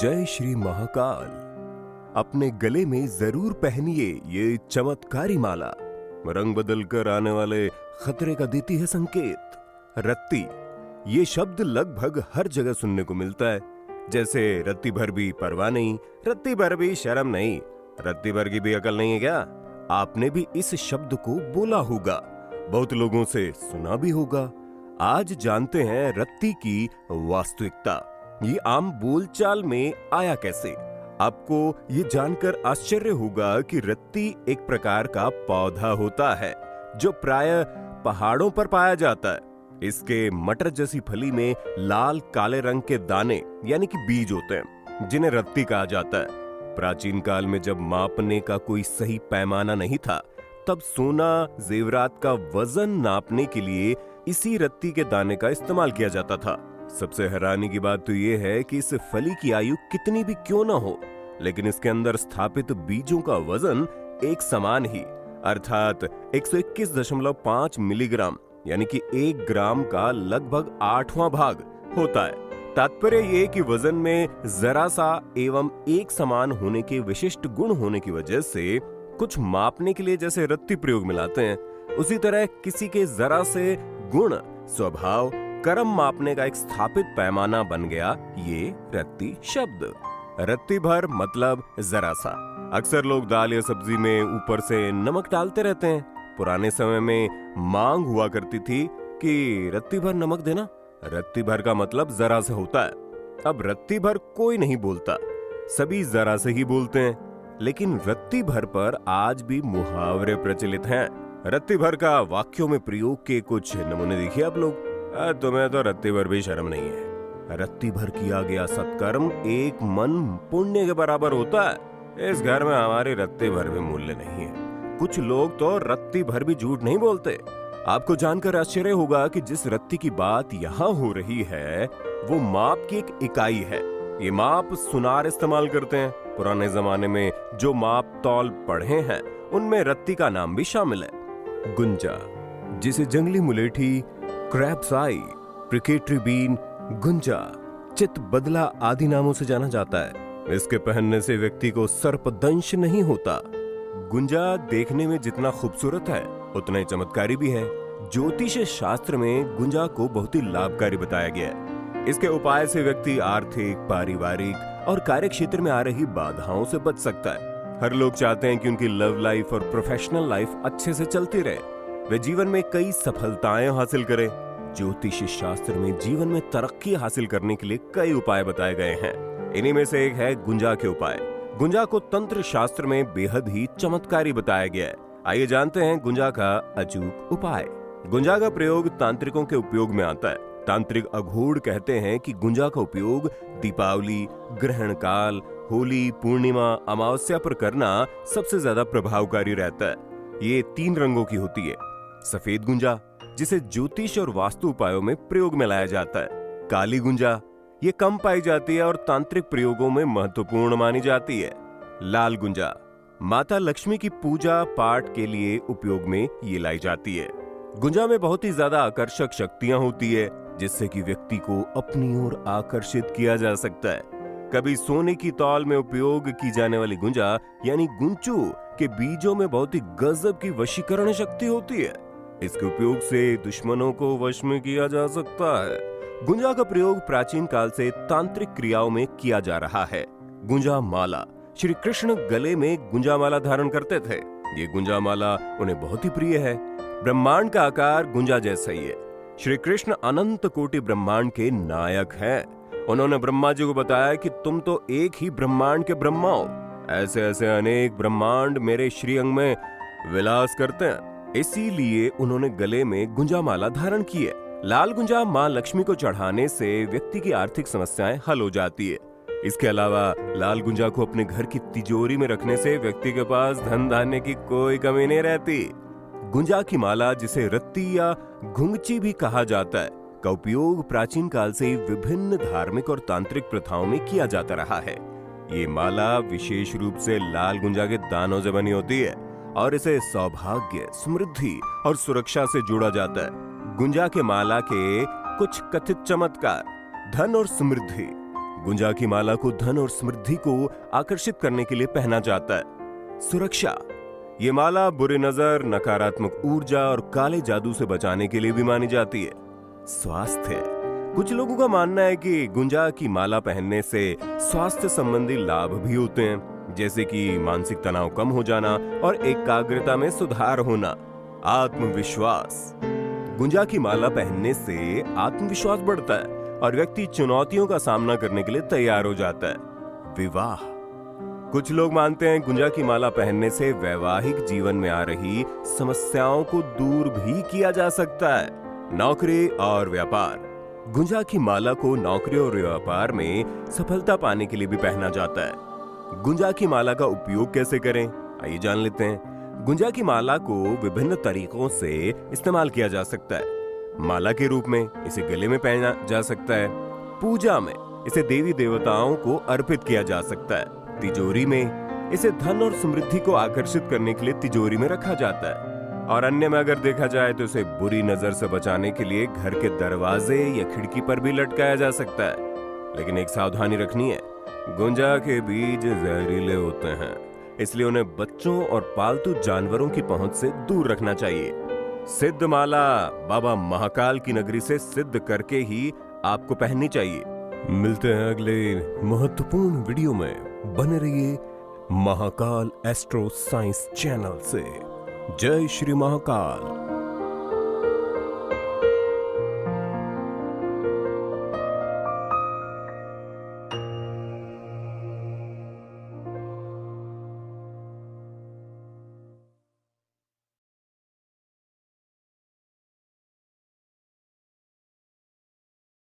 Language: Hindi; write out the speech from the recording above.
जय श्री महाकाल। अपने गले में जरूर पहनिए ये चमत्कारी माला, रंग बदल कर आने वाले खतरे का देती है संकेत। रत्ती, ये शब्द लगभग हर जगह सुनने को मिलता है, जैसे रत्ती भर भी परवाह नहीं, रत्ती भर भी शर्म नहीं, रत्ती भर की भी अकल नहीं है क्या। आपने भी इस शब्द को बोला होगा, बहुत लोगों से सुना भी होगा। आज जानते हैं रत्ती की वास्तविकता, ये आम बोलचाल में आया कैसे। आपको ये जानकर आश्चर्य होगा कि रत्ती एक प्रकार का पौधा होता है जो प्रायः पहाड़ों पर पाया जाता है। इसके मटर जैसी फली में लाल काले रंग के दाने यानी कि बीज होते हैं, जिन्हें रत्ती कहा जाता है। प्राचीन काल में जब मापने का कोई सही पैमाना नहीं था, तब सोना जेवरात का वजन नापने के लिए इसी रत्ती के दाने का इस्तेमाल किया जाता था। सबसे हैरानी की बात तो यह है कि इस फली की आयु कितनी भी क्यों ना हो, लेकिन इसके अंदर स्थापित बीजों का वजन एक समान ही, अर्थात 121.5 मिलीग्राम यानी कि 1 ग्राम का लगभग 8वां भाग होता है। तात्पर्य ये कि वजन में जरा सा एवं एक समान होने के विशिष्ट गुण होने की वजह से कुछ मापने के लिए जैसे रत्ती प्रयोग में लाते हैं, उसी तरह किसी के जरा से गुण, स्वभाव, कर्म मापने का एक स्थापित पैमाना बन गया ये रत्ती शब्द। रत्ती भर मतलब जरा सा। अक्सर लोग दाल या सब्जी में ऊपर से नमक डालते रहते हैं। पुराने समय में मांग हुआ करती थी कि रत्ती भर नमक देना। रत्ती भर का मतलब जरा से होता है। अब रत्ती भर कोई नहीं बोलता, सभी जरा से ही बोलते हैं, लेकिन रत्ती भर पर आज भी मुहावरे प्रचलित हैं। रत्ती भर का वाक्यों में प्रयोग के कुछ नमूने देखिए आप लोग। तुम्हें तो रत्ती भर भी शर्म नहीं है। रत्ती भर किया गया सत्कर्म एक मन पुण्य के बराबर होता है। इस घर में हमारी रत्ती भर भी मूल्य नहीं है। कुछ लोग तो रत्ती भर भी झूठ नहीं बोलते। आपको जानकर आश्चर्य होगा कि जिस रत्ती की बात यहाँ हो रही है वो माप की एक इकाई है। ये माप सुनार इस्तेमाल करते हैं। पुराने जमाने में जो माप तौल पढ़े हैं उनमें रत्ती का नाम भी शामिल है। गुंजा, जिसे जंगली मुलेठी, क्रैप्स आई, प्रिकेटरी बीन, गुंजा, चित बदला आदि नामों से जाना जाता है। इसके पहनने से व्यक्ति को सर्पदंश नहीं होता। गुंजा देखने में जितना खूबसूरत है उतना ही चमत्कारी भी है। ज्योतिष शास्त्र में गुंजा को बहुत ही लाभकारी बताया गया है। इसके उपाय से व्यक्ति आर्थिक, पारिवारिक और कार्य क्षेत्र में आ रही बाधाओं से बच सकता है। हर लोग चाहते हैं कि उनकी लव लाइफ और प्रोफेशनल लाइफ अच्छे से चलती रहे, वे जीवन में कई सफलताएं हासिल करें। ज्योतिष शास्त्र में जीवन में तरक्की हासिल करने के लिए कई उपाय बताए गए हैं। इन्हीं में से एक है गुंजा के उपाय। गुंजा को तंत्र शास्त्र में बेहद ही चमत्कारी बताया गया है। आइए जानते हैं गुंजा का अचूक उपाय। गुंजा का प्रयोग तांत्रिकों के उपयोग में आता है। तांत्रिक अघोड़ कहते हैं कि गुंजा का उपयोग दीपावली, ग्रहण काल, होली, पूर्णिमा, अमावस्या पर करना सबसे ज्यादा प्रभावकारी रहता है। ये 3 रंगों की होती है। सफेद गुंजा, जिसे ज्योतिष और वास्तु उपायों में प्रयोग में लाया जाता है। काली गुंजा, ये कम पाई जाती है और तांत्रिक प्रयोगों में महत्वपूर्ण मानी जाती है। लाल गुंजा, माता लक्ष्मी की पूजा पाठ के लिए उपयोग में ये लाई जाती है। गुंजा में बहुत ही ज्यादा आकर्षक शक्तियां होती है, जिससे कि व्यक्ति को अपनी ओर आकर्षित किया जा सकता है। कभी सोने की तौल में उपयोग की जाने वाली गुंजा यानी गुंचू के बीजों में बहुत ही गजब की वशीकरण शक्ति होती है। इसके उपयोग से दुश्मनों को वश में किया जा सकता है। गुंजा का प्रयोग प्राचीन काल से तांत्रिक क्रियाओं में किया जा रहा है। गुंजा माला, श्री कृष्ण गले में गुंजा माला धारण करते थे। ये गुंजा माला उन्हें बहुत ही प्रिय है। ब्रह्मांड का आकार गुंजा जैसा ही है। श्री कृष्ण अनंत कोटि ब्रह्मांड के नायक हैं। उन्होंने ब्रह्मा जी को बताया कि तुम तो एक ही ब्रह्मांड के ब्रह्मा हो। ऐसे ऐसे अनेक ब्रह्मांड मेरे श्री अंग में विलास करते हैं। इसीलिए उन्होंने गले में गुंजा माला धारण की है। लाल गुंजा मां लक्ष्मी को चढ़ाने से व्यक्ति की आर्थिक समस्याएं हल हो जाती है। इसके अलावा लाल गुंजा को अपने घर की तिजोरी में रखने से व्यक्ति के पास धन धान्य की कोई कमी नहीं रहती। गुंजा की माला, जिसे रत्ती या घुंगची भी कहा जाता है, का उपयोग प्राचीन काल से विभिन्न धार्मिक और तांत्रिक प्रथाओं में किया जाता रहा है। ये माला विशेष रूप से लाल गुंजा के दानों से बनी होती है और इसे सौभाग्य, समृद्धि और सुरक्षा से जोड़ा जाता है। गुंजा के माला के कुछ कथित चमत्कार: धन और समृद्धि। गुंजा की माला को धन और समृद्धि को आकर्षित करने के लिए पहना जाता है। सुरक्षा, ये माला बुरी नजर, नकारात्मक ऊर्जा और काले जादू से बचाने के लिए भी मानी जाती है। स्वास्थ्य, कुछ लोगों का मानना है कि गुंजा की माला पहनने से स्वास्थ्य संबंधी लाभ भी होते हैं, जैसे कि मानसिक तनाव कम हो जाना और एकाग्रता में सुधार होना। आत्मविश्वास, गुंजा की माला पहनने से आत्मविश्वास बढ़ता है और व्यक्ति चुनौतियों का सामना करने के लिए तैयार हो जाता है। विवाह, कुछ लोग मानते हैं गुंजा की माला पहनने से वैवाहिक जीवन में आ रही समस्याओं को दूर भी किया जा सकता है। नौकरी और व्यापार, गुंजा की माला को नौकरी और व्यापार में सफलता पाने के लिए भी पहना जाता है। गुंजा की माला का उपयोग कैसे करें, आइए जान लेते हैं। गुंजा की माला को विभिन्न तरीकों से इस्तेमाल किया जा सकता है। माला के रूप में इसे गले में पहना जा सकता है। पूजा में इसे देवी देवताओं को अर्पित किया जा सकता है। तिजोरी में इसे धन और समृद्धि को आकर्षित करने के लिए तिजोरी में रखा जाता है। और अन्य में अगर देखा जाए तो इसे बुरी नजर से बचाने के लिए घर के दरवाजे या खिड़की पर भी लटकाया जा सकता है। लेकिन एक सावधानी रखनी है, गुंजा के बीज जहरीले होते हैं, इसलिए उन्हें बच्चों और पालतू जानवरों की पहुंच से दूर रखना चाहिए। सिद्ध माला बाबा महाकाल की नगरी से सिद्ध करके ही आपको पहननी चाहिए। मिलते हैं अगले महत्वपूर्ण वीडियो में। बने रहिए महाकाल एस्ट्रो साइंस चैनल से। जय श्री महाकाल।